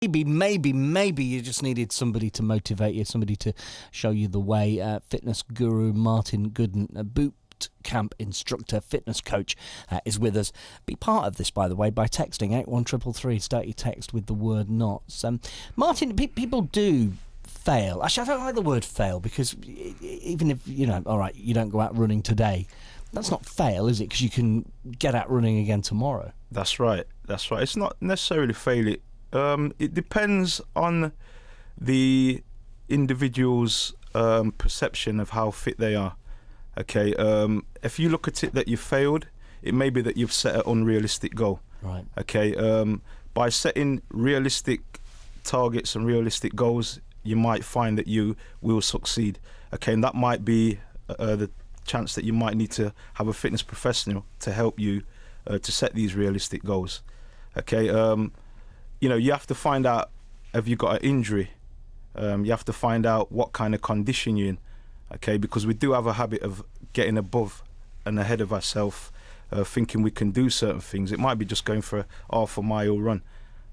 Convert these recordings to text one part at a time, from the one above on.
Maybe you just needed somebody to motivate you, somebody to show you the way. Fitness guru Martin Gooden, a boot camp instructor, fitness coach, is with us. Be part of this, by the way, by texting 81333. Start your text with the word NOTS. Martin, people do fail. Actually, I don't like the word fail, because even if, all right, you don't go out running today, that's not fail, is it? Because you can get out running again tomorrow. That's right. It's not necessarily fail. It depends on the individual's perception of how fit they are. Okay, if you look at it that you failed, it may be that you've set an unrealistic goal. Right. Okay, by setting realistic targets and realistic goals, you might find that you will succeed. Okay, and that might be the chance that you might need to have a fitness professional to help you to set these realistic goals. Okay, you have to find out if you've got an injury. You have to find out what kind of condition you're in. Okay, because we do have a habit of getting above and ahead of ourselves, thinking we can do certain things. It might be just going for a half a mile run,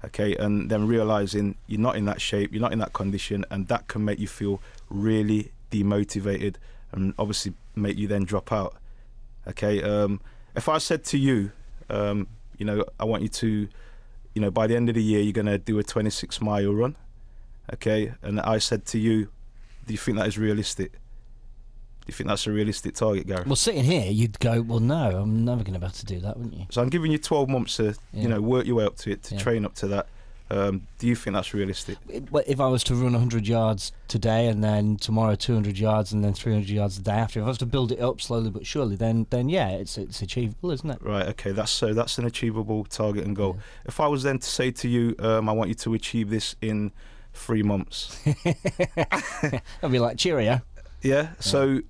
okay, and then realising you're not in that shape, you're not in that condition, and that can make you feel really demotivated and obviously make you then drop out. Okay, if I said to you, I want you to, by the end of the year, you're going to do a 26-mile run, okay, and I said to you, do you think that is realistic? Do you think that's a realistic target, Gary? Well, sitting here, you'd go, well, no, I'm never going to be able to do that, wouldn't you? So I'm giving you 12 months to, work your way up to it, to train up to that. Do you think that's realistic? If I was to run 100 yards today, and then tomorrow 200 yards, and then 300 yards the day after, if I was to build it up slowly but surely, then yeah, it's achievable, isn't it? Right. Okay. That's an achievable target and goal. Yeah. If I was then to say to you, I want you to achieve this in 3 months, I'd be like, cheerio. Yeah. So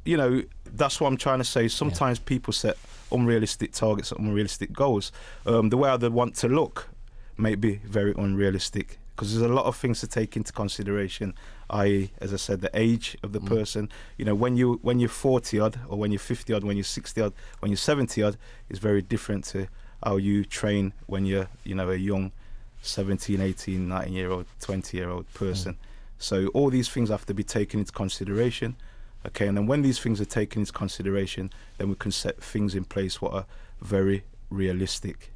that's what I'm trying to say. Sometimes people set unrealistic targets, unrealistic goals. The way they want to look may be very unrealistic, because there's a lot of things to take into consideration, i.e., as I said, the age of the person. When you're 40 odd, or when you're 50 odd, when you're 60 odd, when you're 70 odd, is very different to how you train when you're a young 17, 18, 19-year-old, 20-year-old person. So all these things have to be taken into consideration. Okay, and then when these things are taken into consideration, then we can set things in place what are very realistic.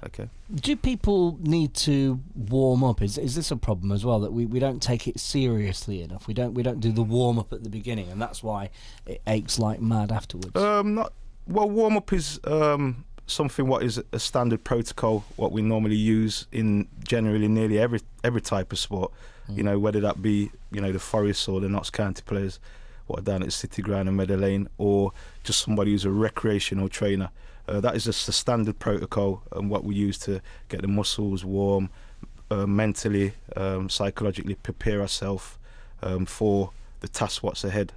Okay. Do people need to warm up? Is this a problem as well, that we don't take it seriously enough? We don't do the warm up at the beginning, and that's why it aches like mad afterwards. Warm up is something what is a standard protocol, what we normally use in generally nearly every type of sport. Whether that be the Forest or the Notts County players, what are down at City Ground and Meadow Lane, or just somebody who's a recreational trainer. That is just a standard protocol and what we use to get the muscles warm, mentally, psychologically prepare ourselves for the task what's ahead,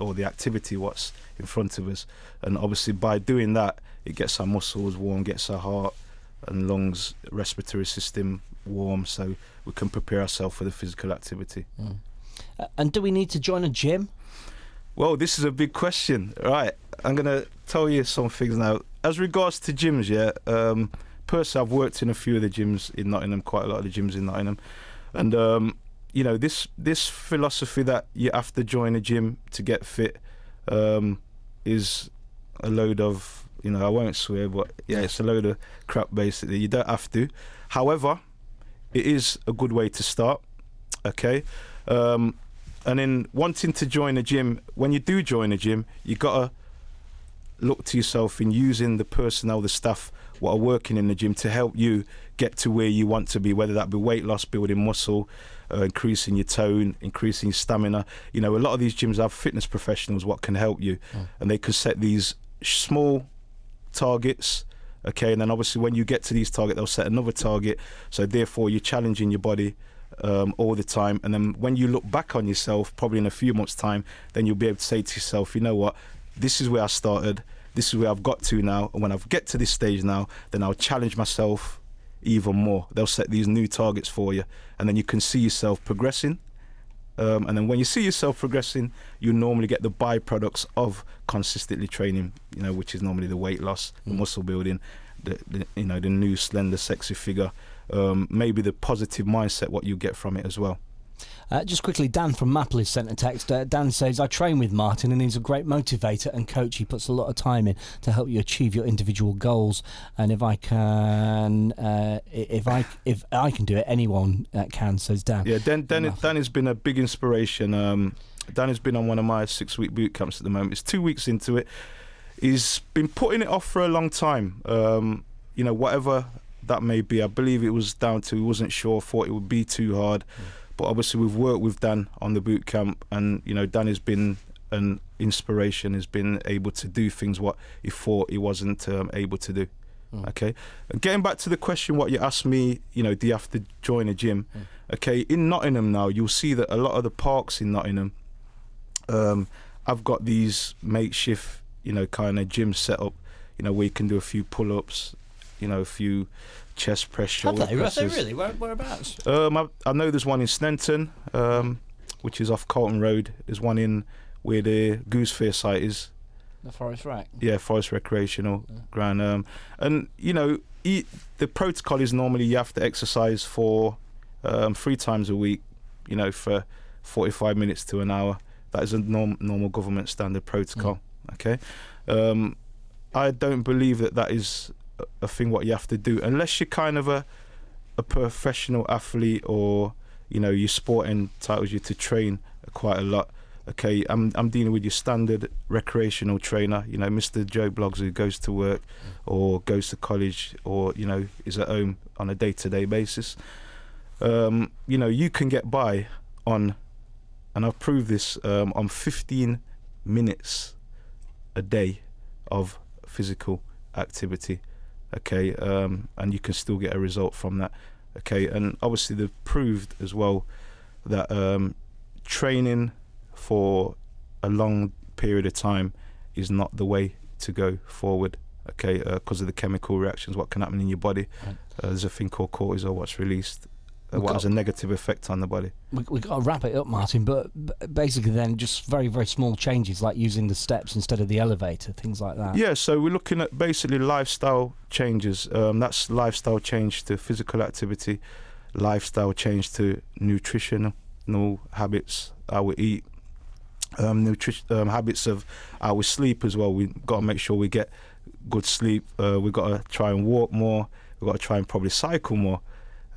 or the activity what's in front of us. And obviously by doing that, it gets our muscles warm, gets our heart and lungs, respiratory system warm, so we can prepare ourselves for the physical activity. And do we need to join a gym? Well, this is a big question. Right, I'm going to tell you some things now. As regards to gyms, personally, I've worked in a few of the gyms in Nottingham, quite a lot of the gyms in Nottingham. And, this philosophy that you have to join a gym to get fit is a load of, I won't swear, but it's a load of crap, basically. You don't have to. However, it is a good way to start, okay? And in wanting to join a gym, when you do join a gym, you got to look to yourself in using the personnel, the staff, what are working in the gym to help you get to where you want to be, whether that be weight loss, building muscle, increasing your tone, increasing your stamina. A lot of these gyms have fitness professionals what can help you, and they can set these small targets, okay, and then obviously when you get to these targets, they'll set another target, so therefore you're challenging your body all the time. And then when you look back on yourself, probably in a few months' time, then you'll be able to say to yourself, you know what, this is where I started, this is where I've got to now, and when I get to this stage now, then I'll challenge myself even more. They'll set these new targets for you, and then you can see yourself progressing. And then when you see yourself progressing, you normally get the byproducts of consistently training, which is normally the weight loss, the muscle building, the new slender, sexy figure, maybe the positive mindset what you get from it as well. Just quickly, Dan from Maple has sent a text. Dan says, I train with Martin and he's a great motivator and coach. He puts a lot of time in to help you achieve your individual goals. And if I can do it, anyone can, says Dan. Yeah, Dan has been a big inspiration. Dan has been on one of my 6-week boot camps at the moment. It's 2 weeks into it. He's been putting it off for a long time. Whatever that may be. I believe it was down to he wasn't sure, thought it would be too hard. But obviously we've worked with Dan on the boot camp, and Dan has been an inspiration. Has been able to do things what he thought he wasn't able to do. Okay, and getting back to the question what you asked me, do you have to join a gym? Okay, in Nottingham now you'll see that a lot of the parks in Nottingham, I've got these makeshift kind of gym set up, where you can do a few pull-ups, a few chest press, shoulder presses. Have they really? Whereabouts? I know there's one in Snenton, which is off Carlton Road. There's one in where the Goose Fair site is. The Forest Rec? Yeah, Forest Recreational Ground. And, the protocol is normally you have to exercise for 3 times a week, for 45 minutes to an hour. That is a normal government standard protocol, okay? I don't believe that is a thing what you have to do unless you're kind of a professional athlete, or your sport entitles you to train quite a lot. Okay, I'm dealing with your standard recreational trainer, Mr. Joe Bloggs, who goes to work or goes to college, or is at home on a day-to-day basis. You can get by on, and I've proved this, on 15 minutes a day of physical activity. Okay, and you can still get a result from that. Okay, and obviously they've proved as well that training for a long period of time is not the way to go forward. Okay, because of the chemical reactions, what can happen in your body. Right. There's a thing called cortisol what's released, what has a negative effect on the body. We've got to wrap it up, Martin, but basically then just very, very small changes like using the steps instead of the elevator, things like that. Yeah, so we're looking at basically lifestyle changes. That's lifestyle change to physical activity, lifestyle change to nutritional habits, how we eat, habits of how we sleep as well. We've got to make sure we get good sleep. We've got to try and walk more. We've got to try and probably cycle more.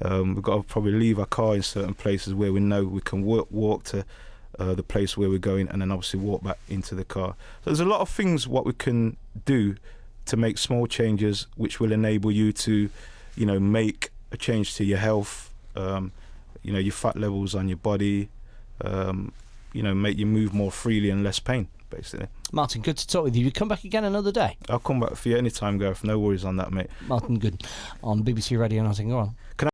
We've got to probably leave our car in certain places where we know we can walk to the place where we're going, and then obviously walk back into the car. So there's a lot of things what we can do to make small changes which will enable you to, make a change to your health, your fat levels on your body, make you move more freely and less pain, basically. Martin, good to talk with you. You come back again another day? I'll come back for you anytime, Gareth. No worries on that, mate. Martin Gooden on BBC Radio Nottingham. Go on.